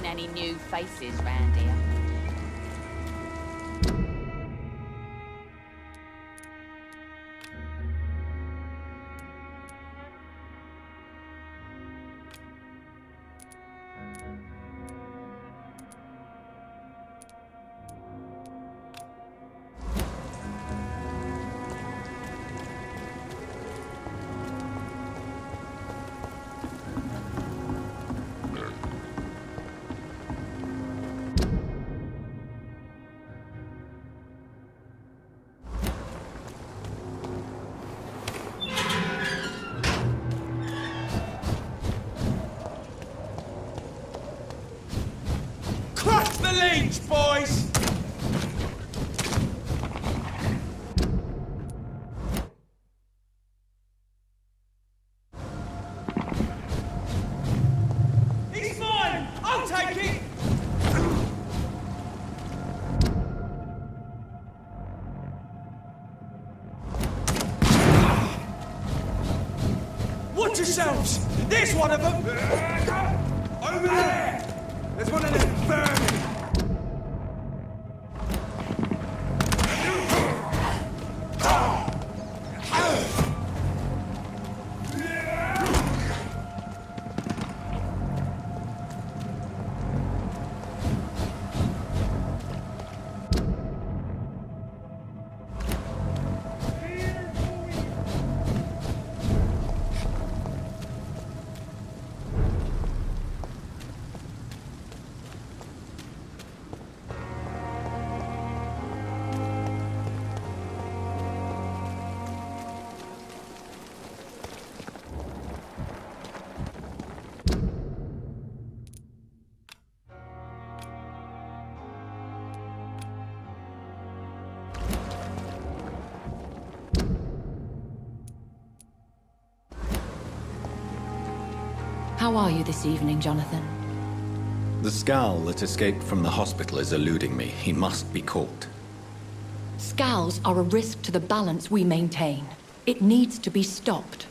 any new faces round here. The leech, boys! He's mine! I'll take it! Watch yourselves! There's one of them! Over there! There's one of them burning! How are you this evening, Jonathan? The scowl that escaped from the hospital is eluding me. He must be caught. Scowls are a risk to the balance we maintain. It needs to be stopped.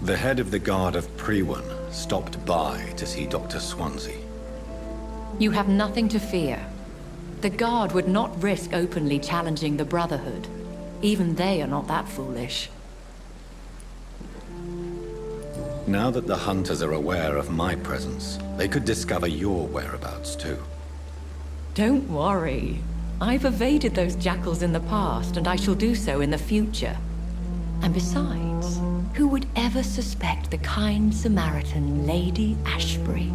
The head of the guard of Prewan stopped by to see Dr. Swansea. You have nothing to fear. The Guard would not risk openly challenging the Brotherhood. Even they are not that foolish. Now that the hunters are aware of my presence, they could discover your whereabouts too. Don't worry. I've evaded those jackals in the past, and I shall do so in the future. And besides, who would ever suspect the kind Samaritan Lady Ashbury?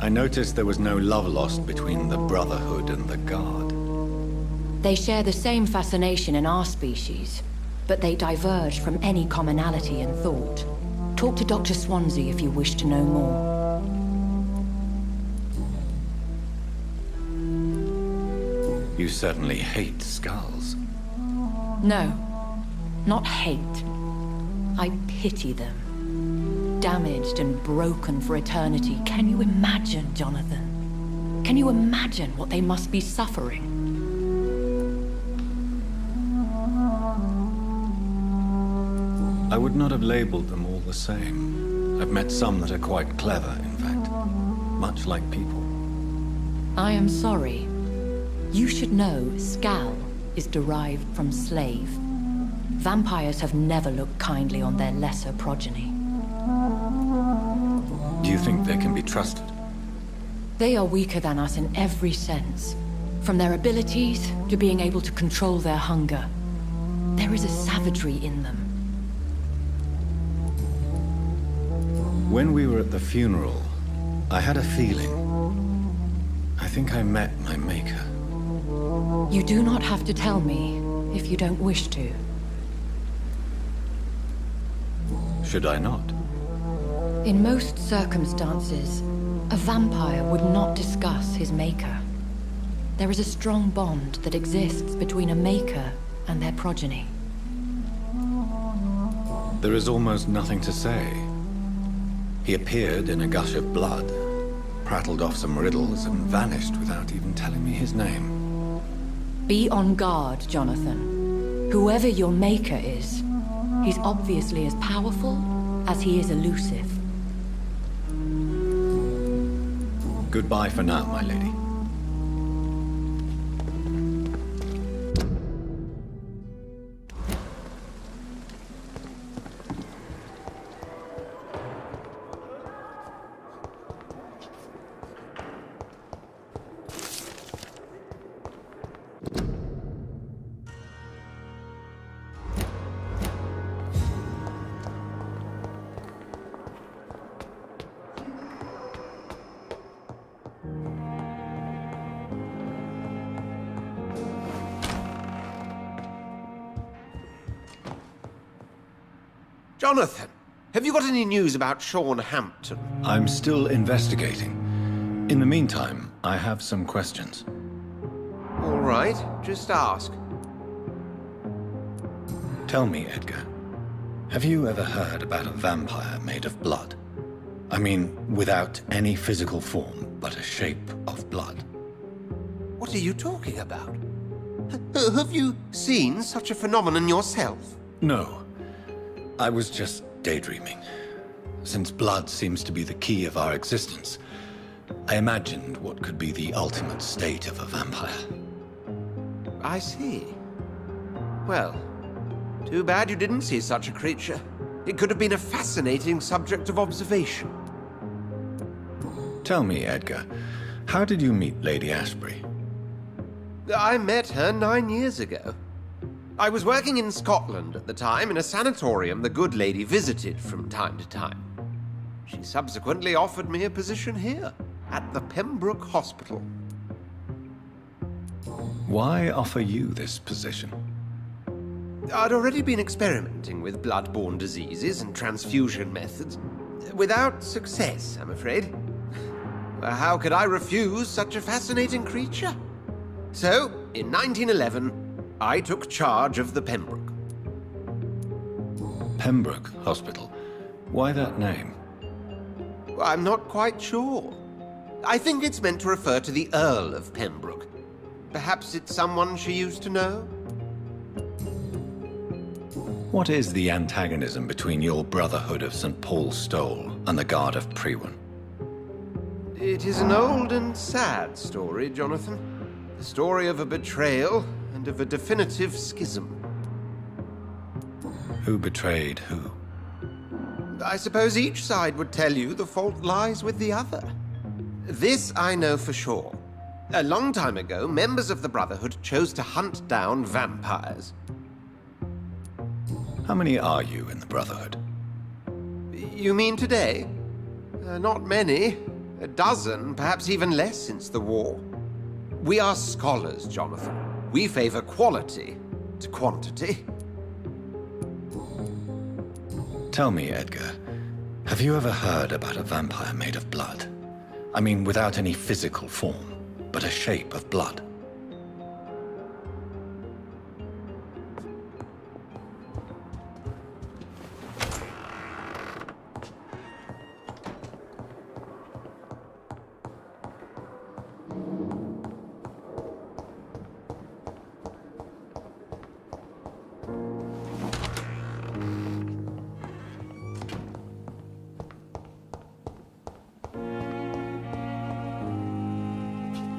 I noticed there was no love lost between the Brotherhood and the Guard. They share the same fascination in our species, but they diverge from any commonality in thought. Talk to Dr. Swansea if you wish to know more. You certainly hate skulls. No, not hate. I pity them. Damaged and broken for eternity. Can you imagine, Jonathan? Can you imagine what they must be suffering? I would not have labeled them all the same. I've met some that are quite clever, in fact. Much like people. I am sorry. You should know scowl is derived from slave. Vampires have never looked kindly on their lesser progeny. Do you think they can be trusted? They are weaker than us in every sense. From their abilities to being able to control their hunger. There is a savagery in them. When we were at the funeral, I had a feeling. I think I met my maker. You do not have to tell me if you don't wish to. Should I not? In most circumstances, a vampire would not discuss his maker. There is a strong bond that exists between a maker and their progeny. There is almost nothing to say. He appeared in a gush of blood, prattled off some riddles, and vanished without even telling me his name. Be on guard, Jonathan. Whoever your maker is, he's obviously as powerful as he is elusive. Goodbye for now, my lady. Jonathan, have you got any news about Sean Hampton? I'm still investigating. In the meantime, I have some questions. All right, just ask. Tell me, Edgar, have you ever heard about a vampire made of blood? I mean, without any physical form, but a shape of blood. What are you talking about? Have you seen such a phenomenon yourself? No. I was just daydreaming. Since blood seems to be the key of our existence, I imagined what could be the ultimate state of a vampire. I see. Well, too bad you didn't see such a creature. It could have been a fascinating subject of observation. Tell me, Edgar, how did you meet Lady Ashbury? I met her 9 years ago. I was working in Scotland at the time in a sanatorium the good lady visited from time to time. She subsequently offered me a position here, at the Pembroke Hospital. Why offer you this position? I'd already been experimenting with blood-borne diseases and transfusion methods. Without success, I'm afraid. How could I refuse such a fascinating creature? So, in 1911, I took charge of the Pembroke. Pembroke Hospital? Why that name? I'm not quite sure. I think it's meant to refer to the Earl of Pembroke. Perhaps it's someone she used to know? What is the antagonism between your Brotherhood of St. Paul's Stole and the Guard of Priwen? It is an old and sad story, Jonathan. The story of a betrayal and of a definitive schism. Who betrayed who? I suppose each side would tell you the fault lies with the other. This I know for sure. A long time ago, members of the Brotherhood chose to hunt down vampires. How many are you in the Brotherhood? You mean today? Not many. A dozen, perhaps even less since the war. We are scholars, Jonathan. We favor quality to quantity. Tell me, Edgar, have you ever heard about a vampire made of blood? I mean, without any physical form, but a shape of blood.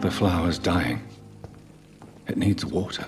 The flower's dying. It needs water.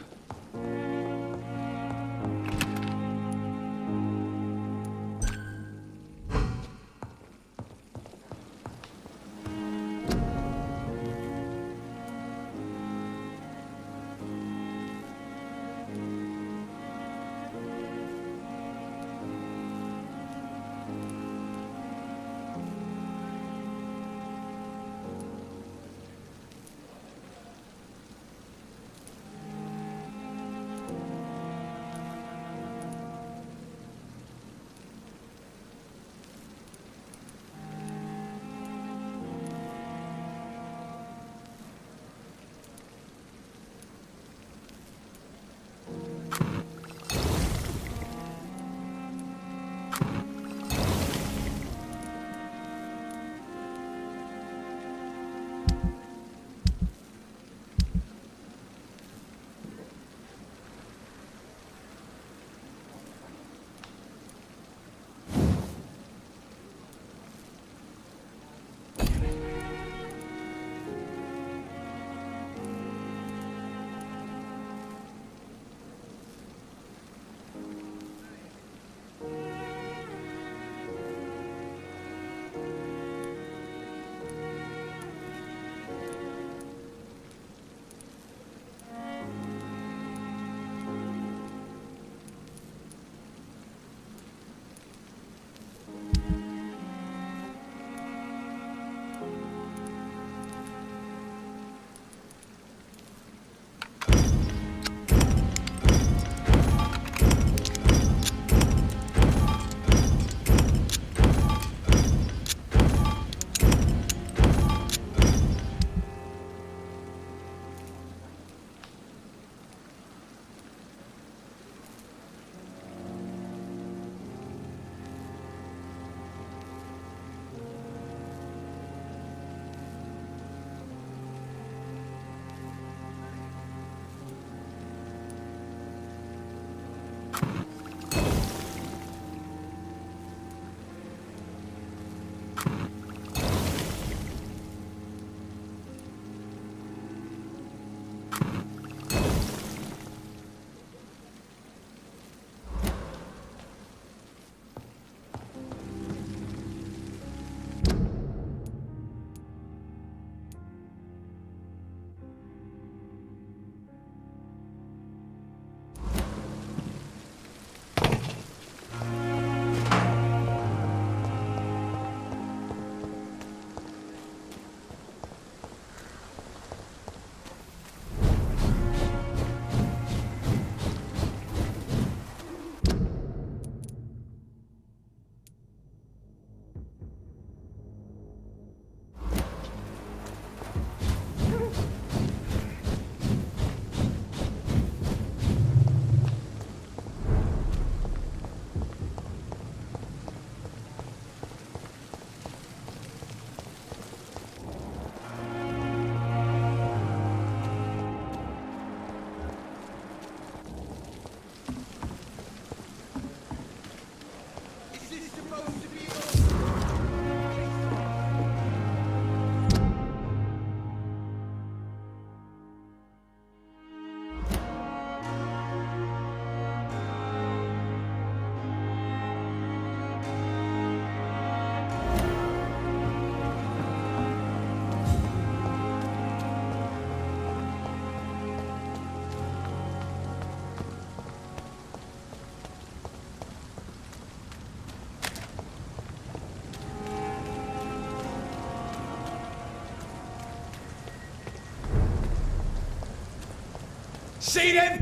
See them?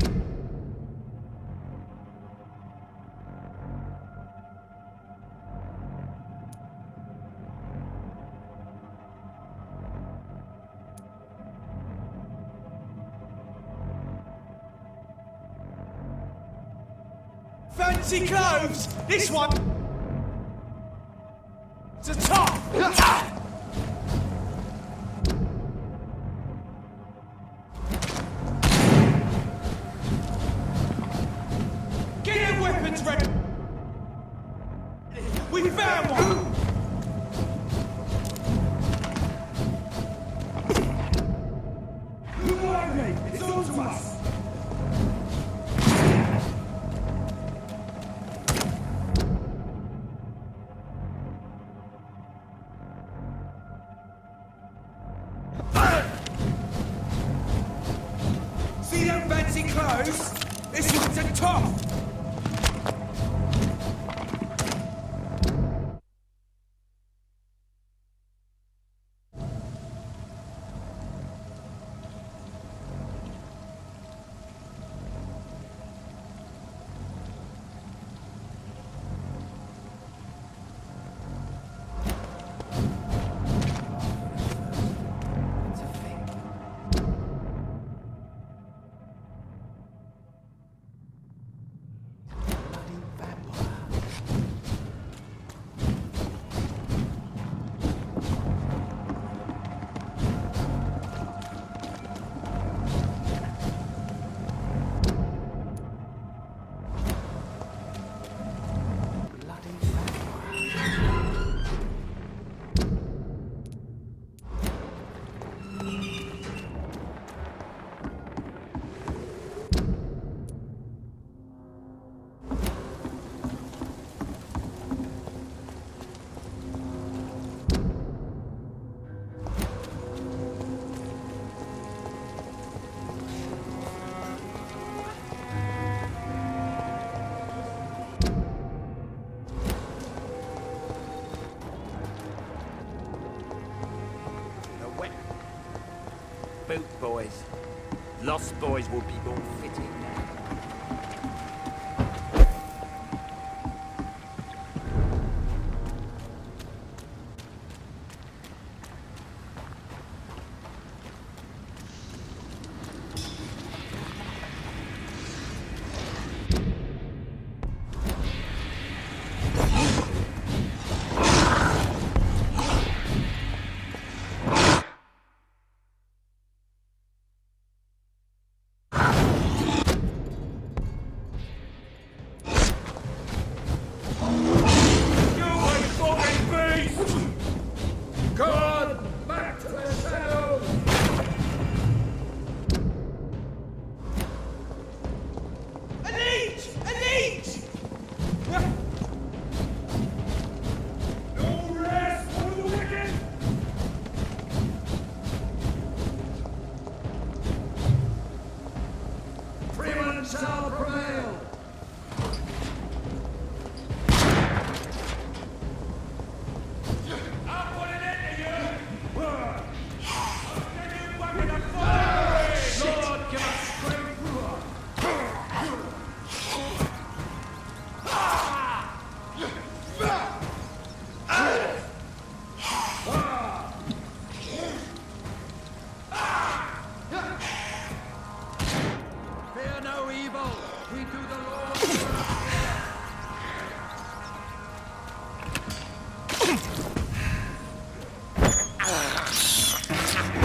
Fancy clothes! This one! It's a top! Get your weapons ready! We found one! Who are they? It's all to us! See them fancy clothes? This one's a top! Boot boys. Lost boys will be more fitting now.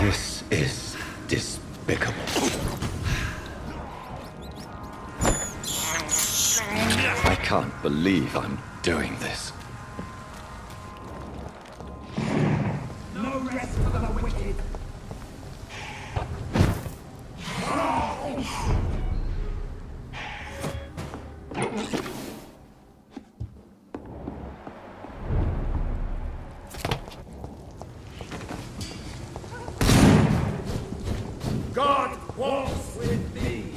This is despicable. I can't believe I'm doing this. No rest for the wicked! God walks with thee!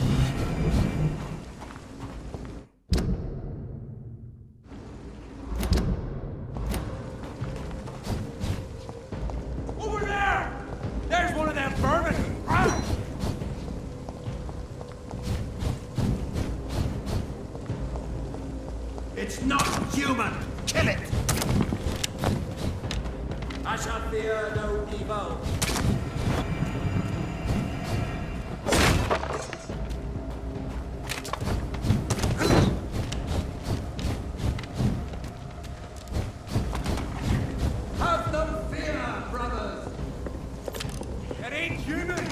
Over there! There's one of them vermin! It's not human! Kill it! I shall fear no evil. Have no fear, brothers! It ain't human!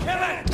Kill it!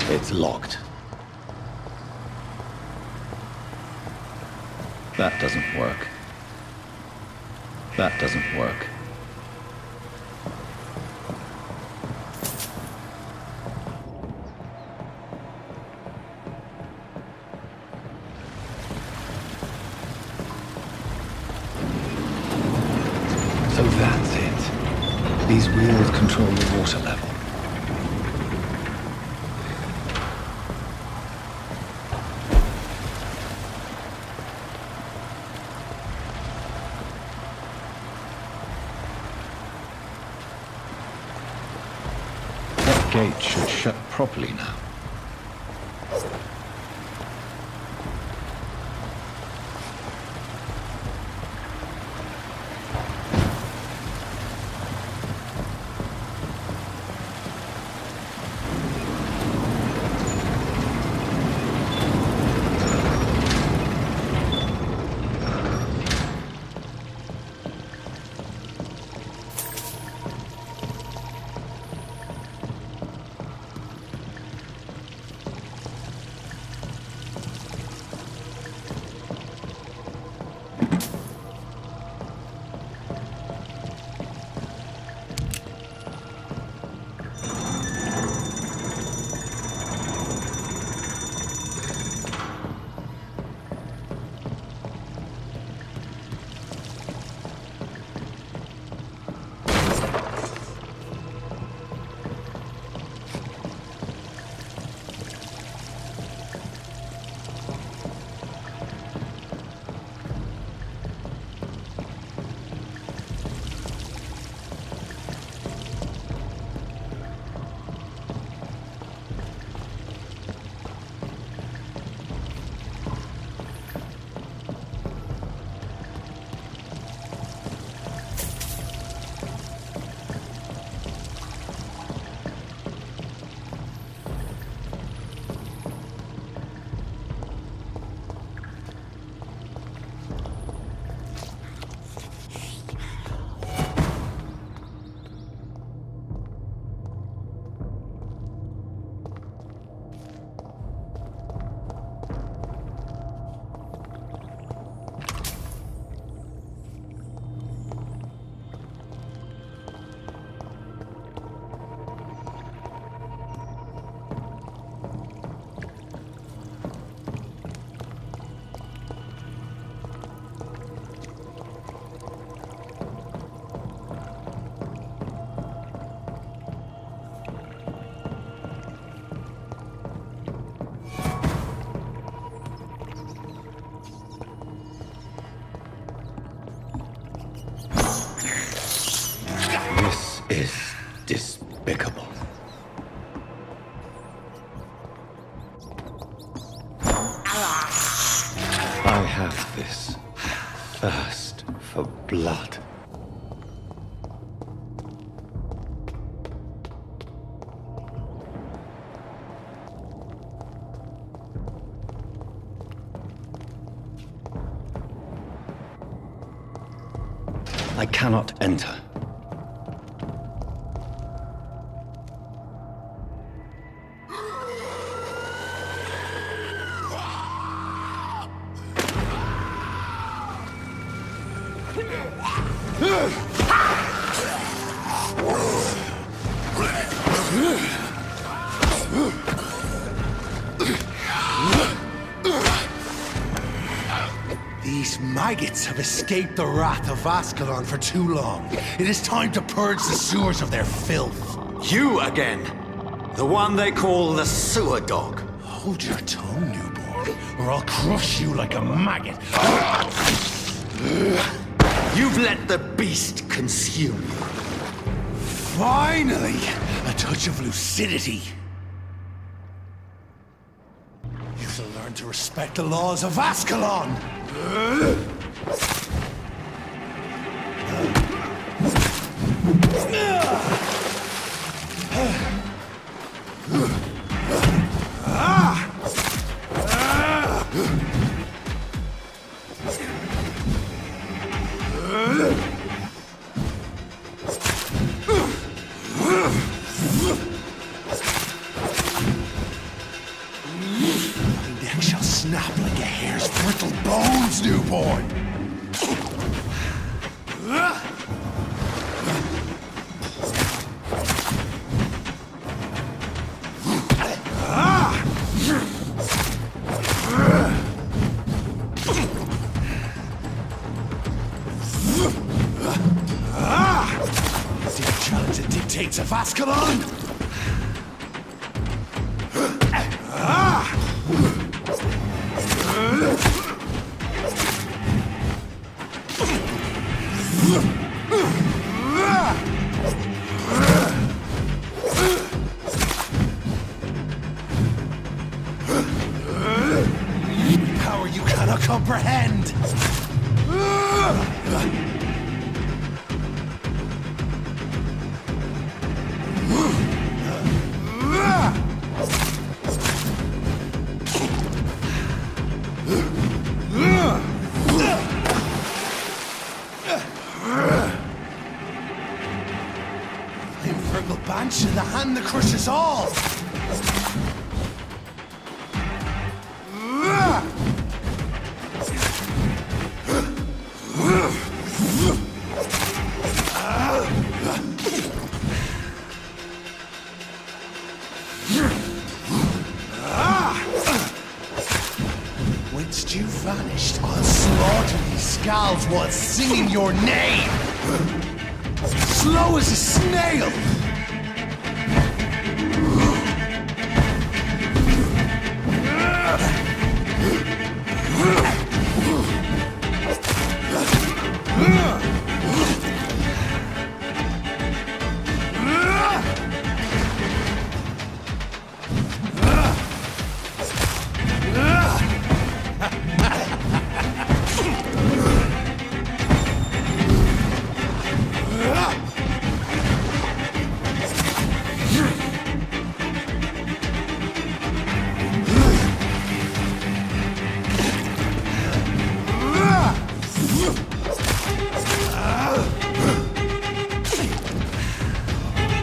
It's locked. That doesn't work. That doesn't work. So that's it. These wheels control the water level. That gate should shut properly now. is despicable. I have this thirst for blood. I cannot enter. These maggots have escaped the wrath of Ascalon for too long. It is time to purge the sewers of their filth. You again! The one they call the sewer dog. Hold your tongue, newborn, or I'll crush you like a maggot. You've let the beast consume you. Finally! A touch of lucidity. You shall learn to respect the laws of Ascalon! My neck shall snap like a hare's brittle bones, newborn! Do you challenge the dictates of Ascalon? Power you cannot comprehend! Infernal Banshee, the hand that crushes all! Whence you vanished, I'll slaughter these scalds while singing your name! Slow as a snail!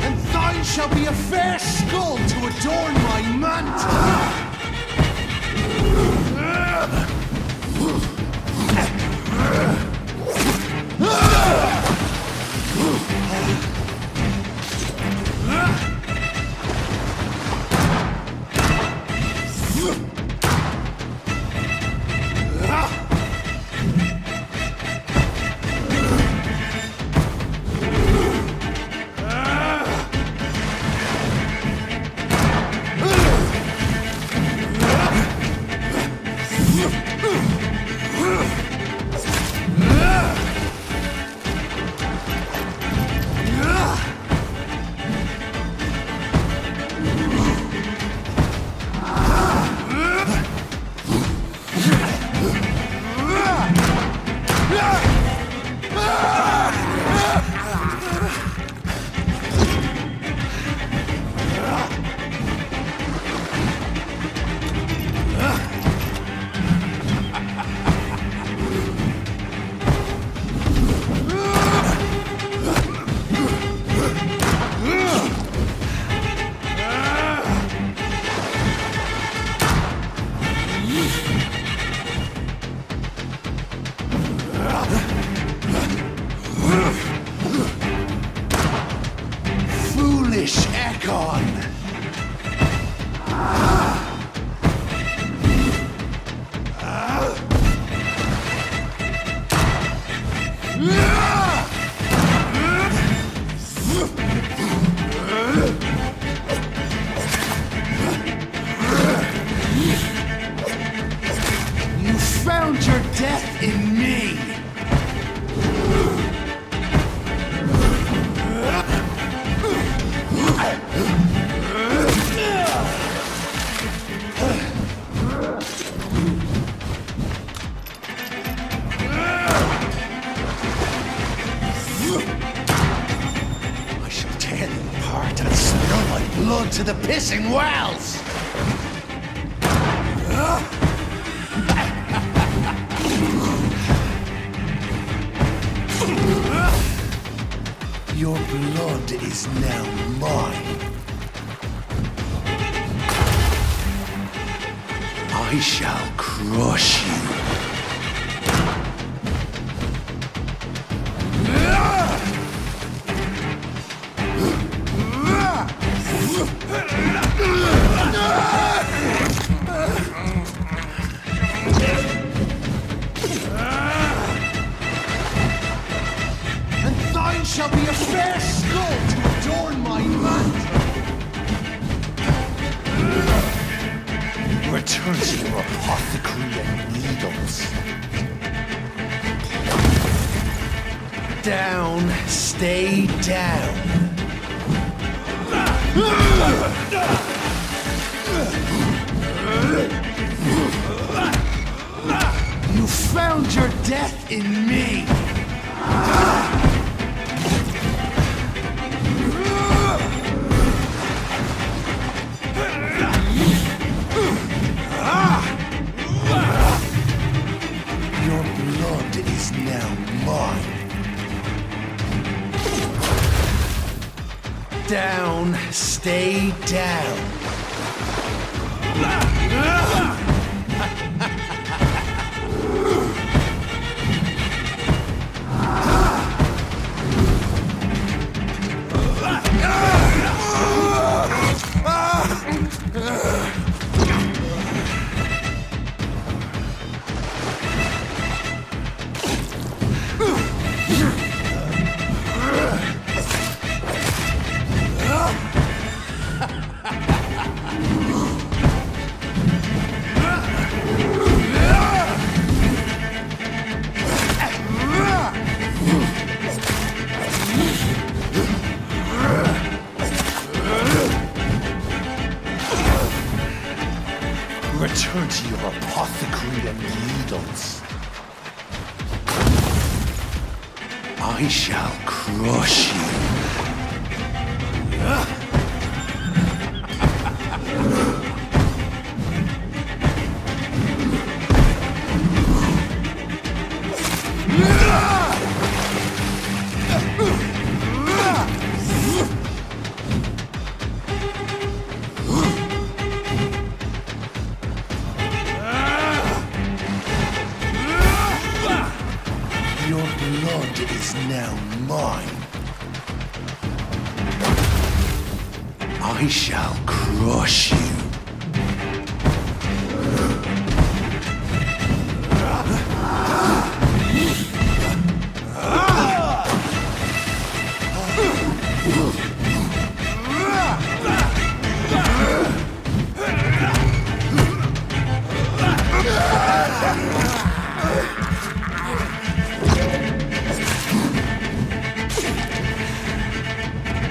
And thine shall be a fair skull to adorn my mantle! gone. You found your death in me. I shall tear them apart and spill my blood to the pissing wells. Your blood is now mine. I shall crush you. And thine shall be a fair skull to adorn my mantle. Return to your apothecary and needles. Down, stay down. You found your death in me. Your blood is now mine. Down, stay down. Return to your apothecary and needles. I shall crush you. Your blood is now mine. I shall crush you.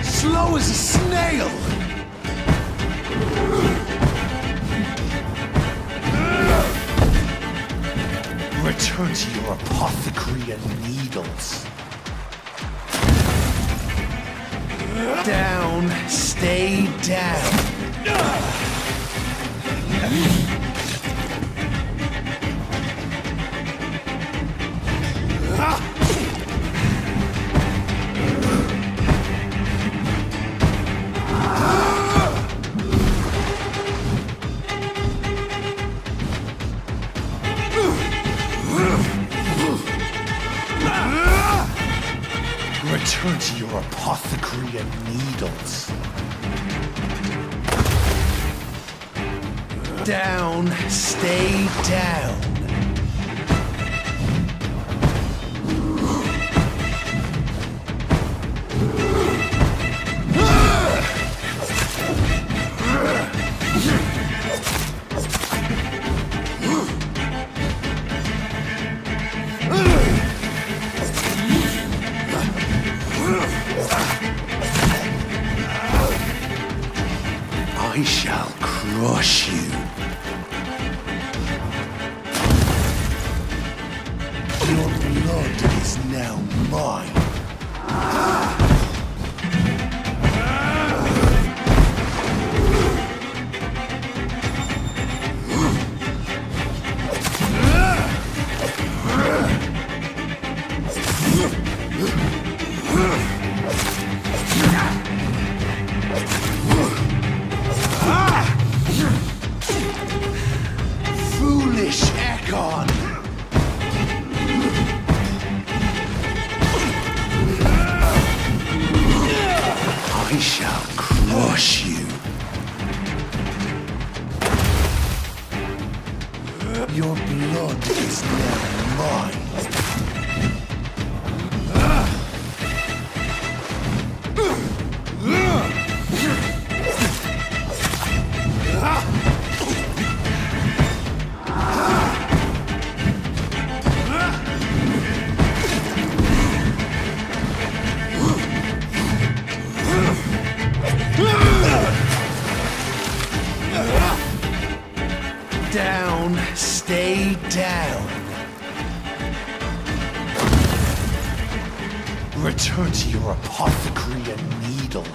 Slow as a snail. Return to your apothecary and needles. Down, stay down. Return to your apothecary and needles. Down, stay down. I shall crush you. Your blood is now mine. Foolish Ekon! I shall crush you. Your blood is now mine. Down, stay down. Return to your apothecary and needles.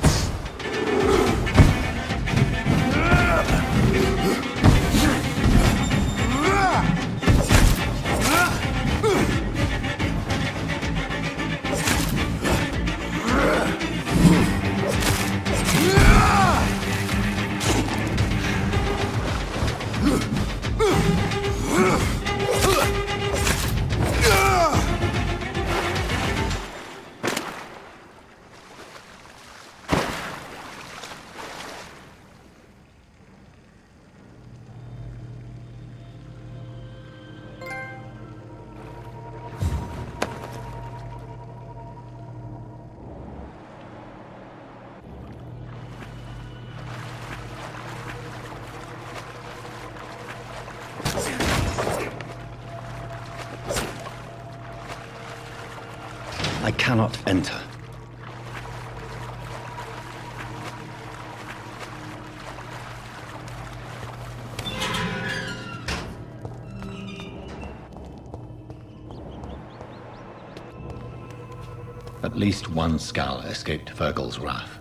I cannot enter. At least one Skal escaped Fergal's wrath.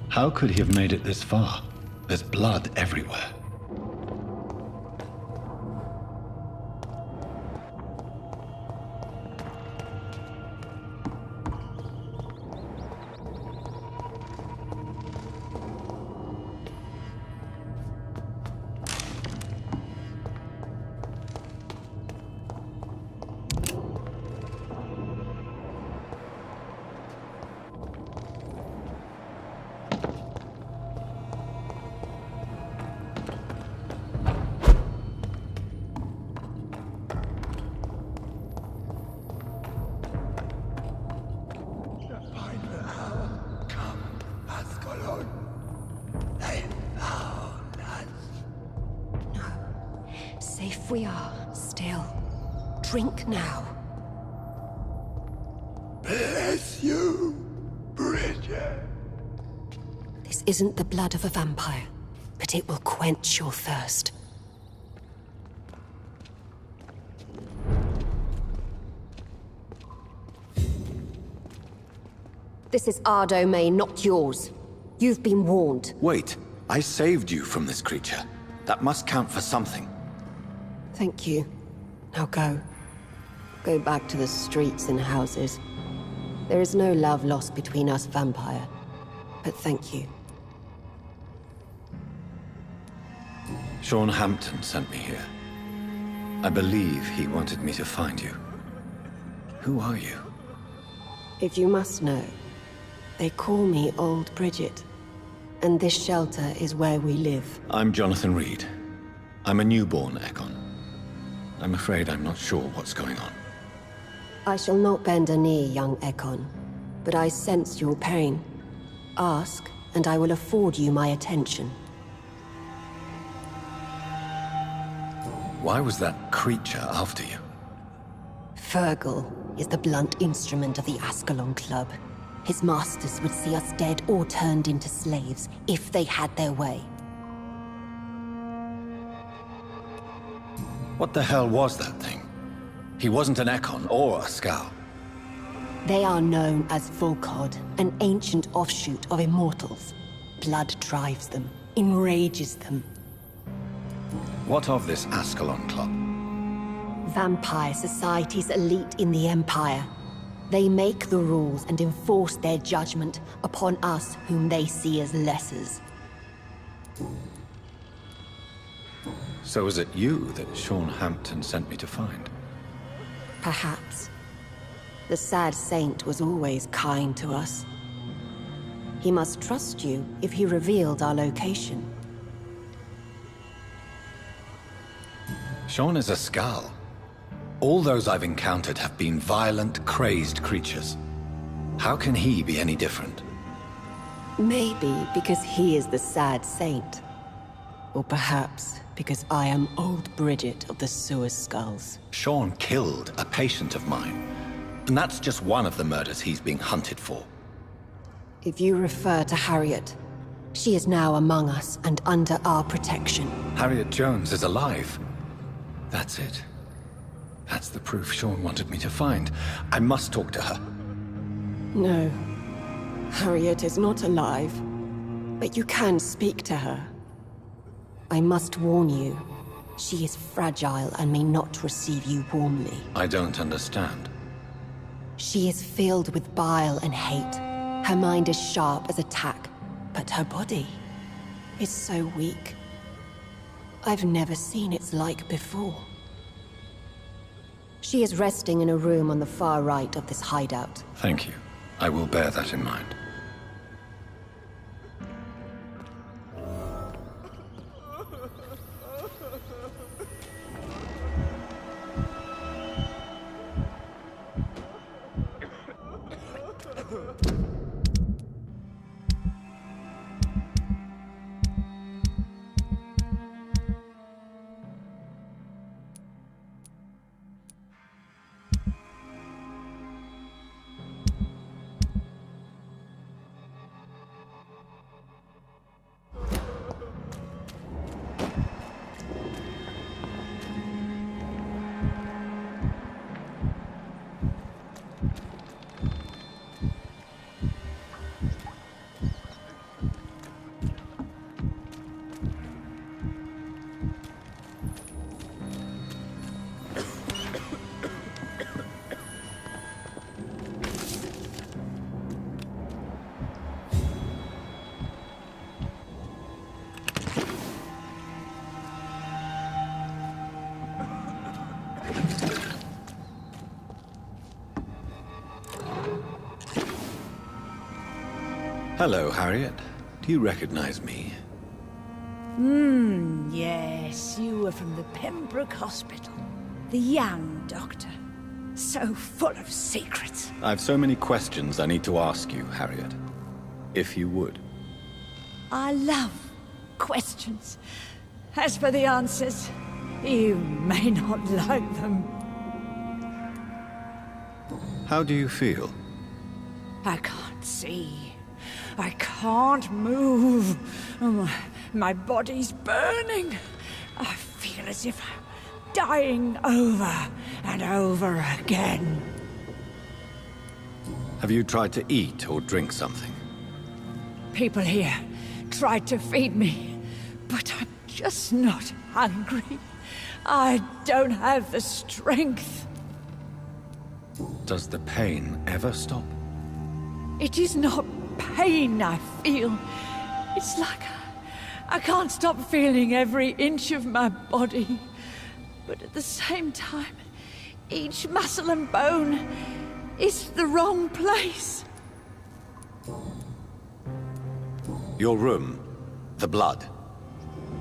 How could he have made it this far? There's blood everywhere. Safe we are, still. Drink now. Bless you, Bridget. This isn't the blood of a vampire, but it will quench your thirst. This is our domain, not yours. You've been warned. Wait, I saved you from this creature. That must count for something. Thank you. Now go. Go back to the streets and houses. There is no love lost between us, vampire. But thank you. Sean Hampton sent me here. I believe he wanted me to find you. Who are you? If you must know, they call me Old Bridget. And this shelter is where we live. I'm Jonathan Reed. I'm a newborn Ekon. I'm afraid I'm not sure what's going on. I shall not bend a knee, young Ekon. But I sense your pain. Ask, and I will afford you my attention. Why was that creature after you? Fergal is the blunt instrument of the Ascalon Club. His masters would see us dead or turned into slaves, if they had their way. What the hell was that thing? He wasn't an Ekon or a Scowl. They are known as Volkod, an ancient offshoot of immortals. Blood drives them, enrages them. What of this Ascalon Club? Vampire society's elite in the Empire. They make the rules and enforce their judgment upon us whom they see as lessers. So is it you that Sean Hampton sent me to find? Perhaps. The sad saint was always kind to us. He must trust you if he revealed our location. Sean is a Scowl. All those I've encountered have been violent, crazed creatures. How can he be any different? Maybe because he is the sad saint. Or perhaps because I am Old Bridget of the Sewer Skulls. Sean killed a patient of mine. And that's just one of the murders he's being hunted for. If you refer to Harriet, she is now among us and under our protection. Harriet Jones is alive. That's it. That's the proof Sean wanted me to find. I must talk to her. No. Harriet is not alive. But you can speak to her. I must warn you. She is fragile and may not receive you warmly. I don't understand. She is filled with bile and hate. Her mind is sharp as a tack, but her body is so weak. I've never seen its like before. She is resting in a room on the far right of this hideout. Thank you. I will bear that in mind. Hello, Harriet. Do you recognize me? Yes, you were from the Pembroke Hospital. The young doctor. So full of secrets. I've so many questions I need to ask you, Harriet. If you would. I love questions. As for the answers, You may not like them. How do you feel? I can't see. I can't move. My body's burning. I feel as if I'm dying over and over again. Have you tried to eat or drink something? People here tried to feed me, but I'm just not hungry. I don't have the strength. Does the pain ever stop? It is not pain I feel. It's like I can't stop feeling every inch of my body. But at the same time, each muscle and bone is the wrong place. Your room, the blood.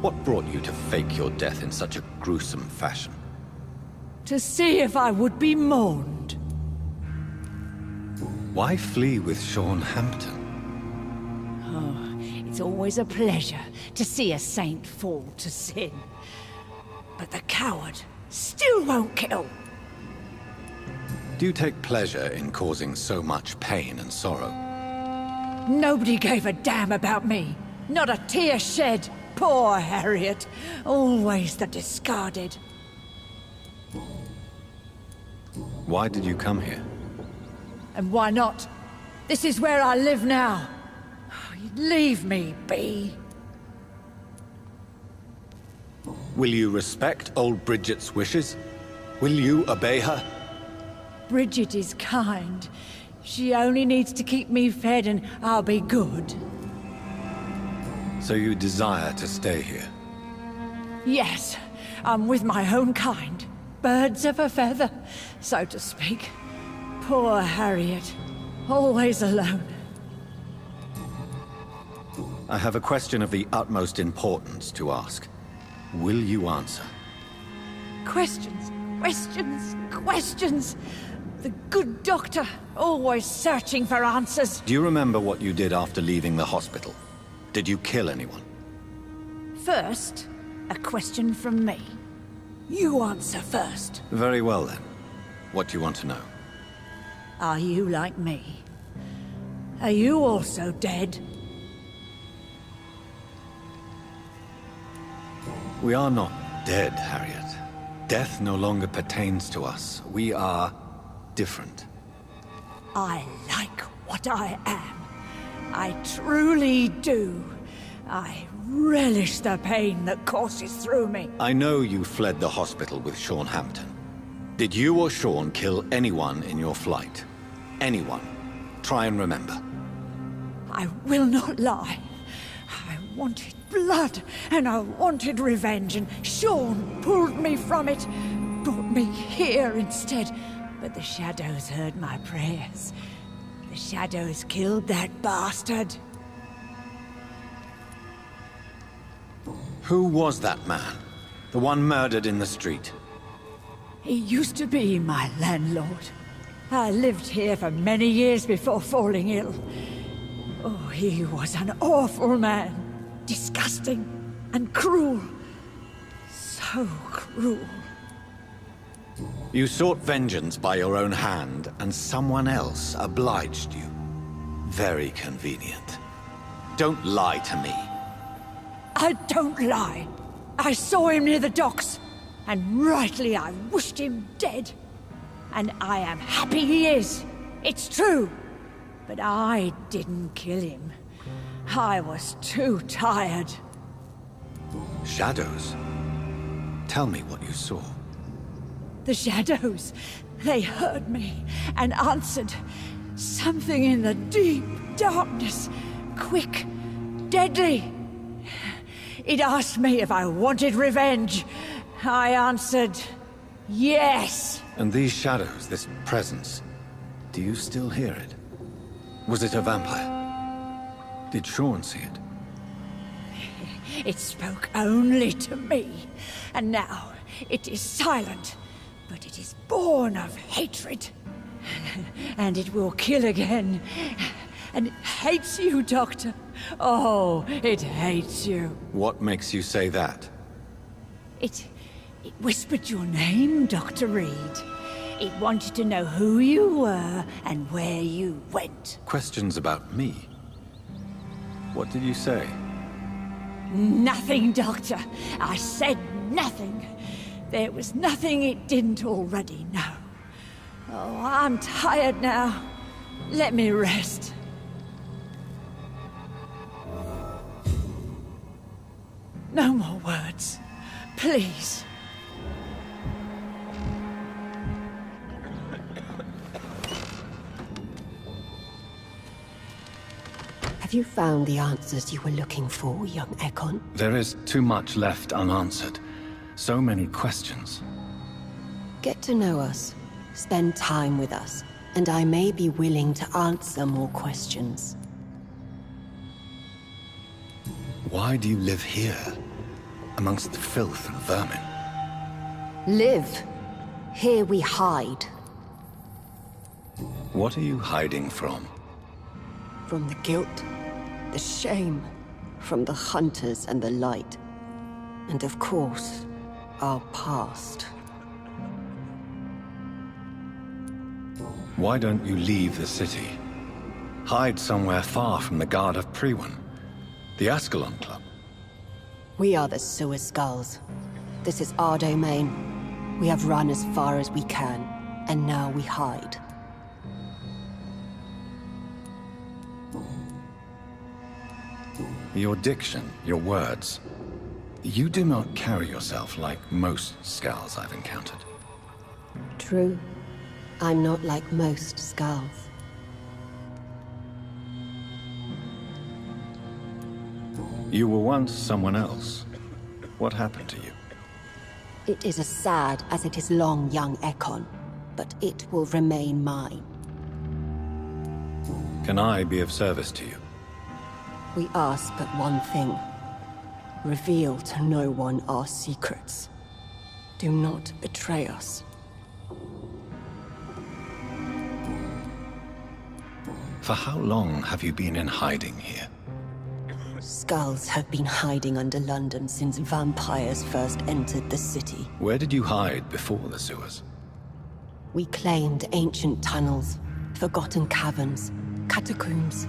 What brought you to fake your death in such a gruesome fashion? To see if I would be mourned. Why flee with Sean Hampton? It's always a pleasure to see a saint fall to sin. But the coward still won't kill. Do you take pleasure in causing so much pain and sorrow? Nobody gave a damn about me. Not a tear shed. Poor Harriet. Always the discarded. Why did you come here? And why not? This is where I live now. Leave me be. Will you respect old Bridget's wishes? Will you obey her? Bridget is kind. She only needs to keep me fed and I'll be good. So you desire to stay here? Yes, I'm with my own kind. Birds of a feather, so to speak. Poor Harriet. Always alone. I have a question of the utmost importance to ask. Will you answer? Questions, questions, questions. The good doctor, always searching for answers. Do you remember what you did after leaving the hospital? Did you kill anyone? First, a question from me. You answer first. Very well then. What do you want to know? Are you like me? Are you also dead? We are not dead, Harriet. Death no longer pertains to us. We are different. I like what I am. I truly do. I relish the pain that courses through me. I know you fled the hospital with Sean Hampton. Did you or Sean kill anyone in your flight? Anyone? Try and remember. I will not lie. I wanted blood, and I wanted revenge, and Sean pulled me from it, brought me here instead. But the shadows heard my prayers. The shadows killed that bastard. Who was that man? The one murdered in the street? He used to be my landlord. I lived here for many years before falling ill. Oh, he was an awful man. Disgusting and cruel. So cruel. You sought vengeance by your own hand, and someone else obliged you. Very convenient. Don't lie to me. I don't lie. I saw him near the docks, and rightly I wished him dead. And I am happy he is. It's true. But I didn't kill him. I was too tired. Shadows? Tell me what you saw. The shadows, they heard me and answered. Something in the deep darkness, quick, deadly. It asked me if I wanted revenge. I answered, yes. And these shadows, this presence, do you still hear it? Was it a vampire? Did Sean see it? It spoke only to me, and now it is silent, but it is born of hatred. And it will kill again. And it hates you, Doctor. Oh, it hates you. What makes you say that? It It whispered your name, Dr. Reed. It wanted to know who you were and where you went. Questions about me? What did you say? Nothing, Doctor. I said nothing. There was nothing it didn't already know. Oh, I'm tired now. Let me rest. No more words. Please. Have you found the answers you were looking for, young Ekon? There is too much left unanswered. So many questions. Get to know us. Spend time with us. And I may be willing to answer more questions. Why do you live here, amongst the filth and vermin? Live. Here we hide. What are you hiding from? From the guilt, the shame, from the hunters and the light. And of course, our past. Why don't you leave the city? Hide somewhere far from the guard of Priwen, the Ascalon Club. We are the Sewer Skulls. This is our domain. We have run as far as we can, and now we hide. Your diction, your words. You do not carry yourself like most Skulls I've encountered. True. I'm not like most Skulls. You were once someone else. What happened to you? It is as sad as it is long, young Ekon, but it will remain mine. Can I be of service to you? We ask but one thing. Reveal to no one our secrets. Do not betray us. For how long have you been in hiding here? Skulls have been hiding under London since vampires first entered the city. Where did you hide before the sewers? We claimed ancient tunnels, forgotten caverns, catacombs.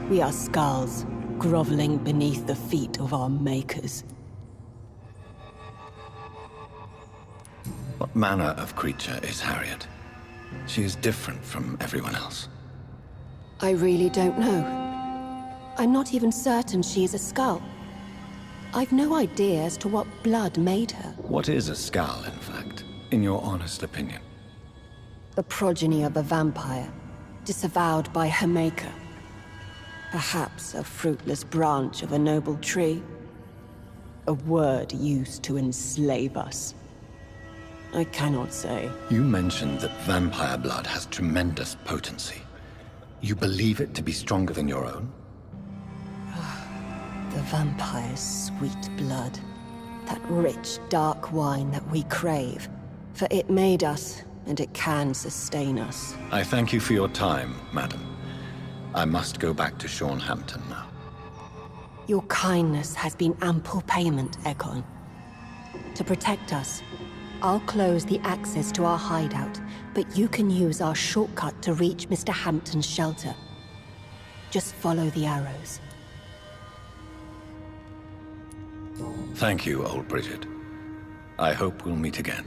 We are skulls, groveling beneath the feet of our makers. What manner of creature is Harriet? She is different from everyone else. I really don't know. I'm not even certain she is a skull. I've no idea as to what blood made her. What is a skull, in fact, in your honest opinion? The progeny of a vampire, disavowed by her maker. Perhaps a fruitless branch of a noble tree. A word used to enslave us. I cannot say. You mentioned that vampire blood has tremendous potency. You believe it to be stronger than your own? The vampire's sweet blood. That rich, dark wine that we crave. For it made us, and it can sustain us. I thank you for your time, madam. I must go back to Shornhampton now. Your kindness has been ample payment, Ekon. To protect us, I'll close the access to our hideout, but you can use our shortcut to reach Mr. Hampton's shelter. Just follow the arrows. Thank you, old Bridget. I hope we'll meet again.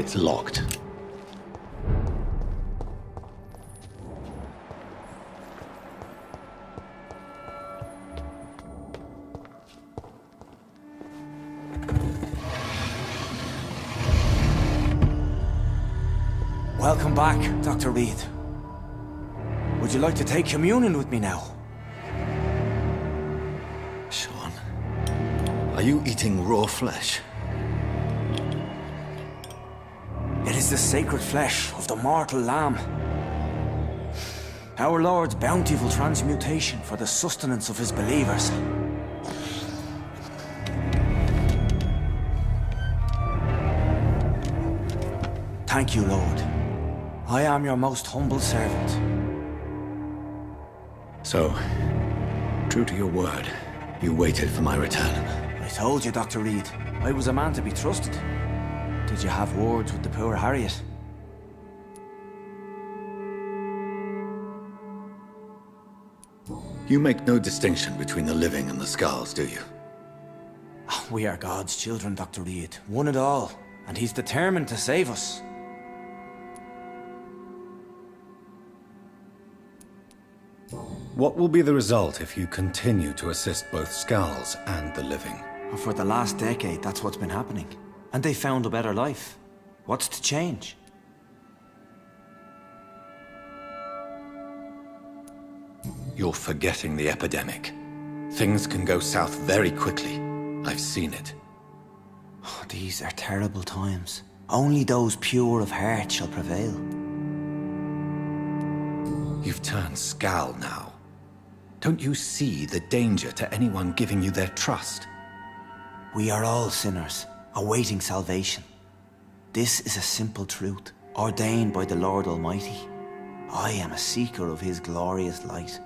It's locked. Welcome back, Dr. Reed. Would you like to take communion with me now? Sean, are you eating raw flesh? It is the sacred flesh of the mortal lamb. Our Lord's bountiful transmutation for the sustenance of his believers. Thank you, Lord. I am your most humble servant. So, true to your word, you waited for my return. I told you, Dr. Reed, I was a man to be trusted. Did you have words with the poor Harriet? You make no distinction between the living and the skulls, do you? We are God's children, Dr. Reed, one and all, and he's determined to save us. What will be the result if you continue to assist both skulls and the living? For the last decade, that's what's been happening. And they found a better life. What's to change? You're forgetting the epidemic. Things can go south very quickly. I've seen it. Oh, these are terrible times. Only those pure of heart shall prevail. You've turned Skal now. Don't you see the danger to anyone giving you their trust? We are all sinners, awaiting salvation. This is a simple truth, ordained by the Lord Almighty. I am a seeker of his glorious light.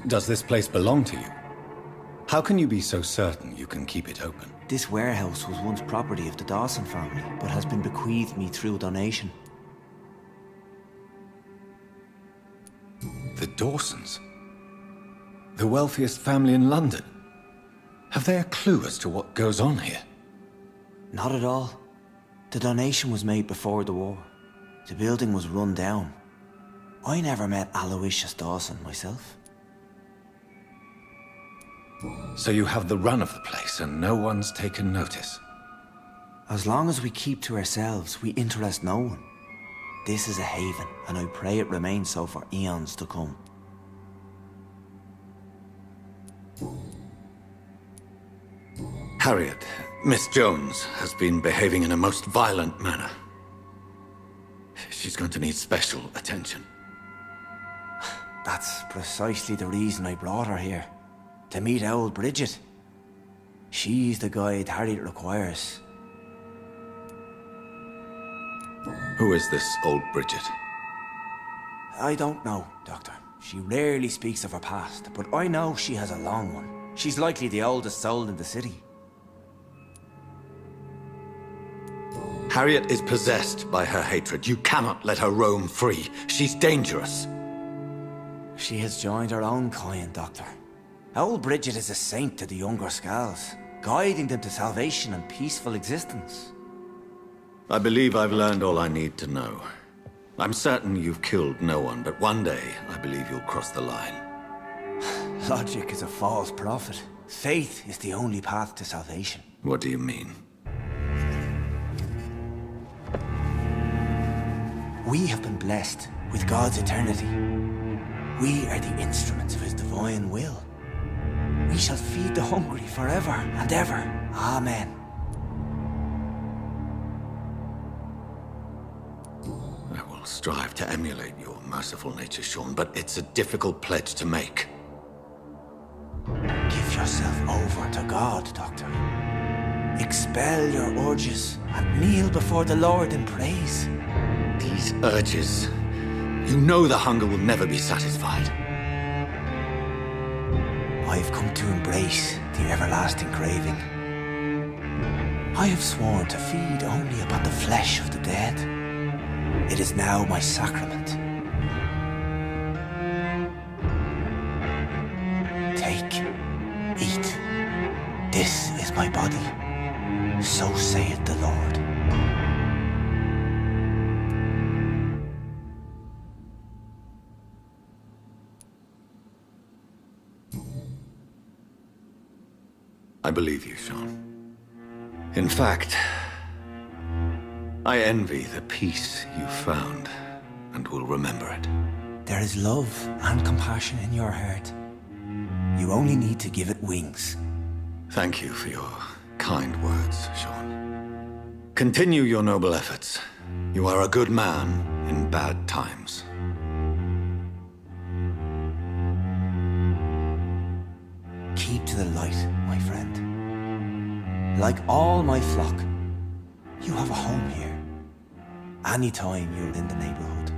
Does this place belong to you? How can you be so certain you can keep it open? This warehouse was once property of the Dawson family, but has been bequeathed me through donation. The Dawsons? The wealthiest family in London? Have they a clue as to what goes on here? Not at all. The donation was made before the war. The building was run down. I never met Aloysius Dawson myself. So you have the run of the place and no one's taken notice? As long as we keep to ourselves, we interest no one. This is a haven, and I pray it remains so for eons to come. Harriet, Miss Jones, has been behaving in a most violent manner. She's going to need special attention. That's precisely the reason I brought her here. To meet old Bridget. She's the guide Harriet requires. Who is this old Bridget? I don't know, Doctor. She rarely speaks of her past, but I know she has a long one. She's likely the oldest soul in the city. Harriet is possessed by her hatred. You cannot let her roam free. She's dangerous. She has joined her own kind, Doctor. Old Bridget is a saint to the younger Skals, guiding them to salvation and peaceful existence. I believe I've learned all I need to know. I'm certain you've killed no one, but one day I believe you'll cross the line. Logic is a false prophet. Faith is the only path to salvation. What do you mean? We have been blessed with God's eternity. We are the instruments of his divine will. We shall feed the hungry forever and ever. Amen. I will strive to emulate your merciful nature, Sean, but it's a difficult pledge to make. Give yourself over to God, Doctor. Expel your urges and kneel before the Lord in praise. These urges... You know the hunger will never be satisfied. I've come to embrace the everlasting craving. I have sworn to feed only upon the flesh of the dead. It is now my sacrament. Take, eat. This my body. So saith the Lord. I believe you, Sean. In fact, I envy the peace you found, and will remember it. There is love and compassion in your heart. You only need to give it wings. Thank you for your kind words, Sean. Continue your noble efforts. You are a good man in bad times. Keep to the light, my friend. Like all my flock, you have a home here. Anytime you're in the neighborhood.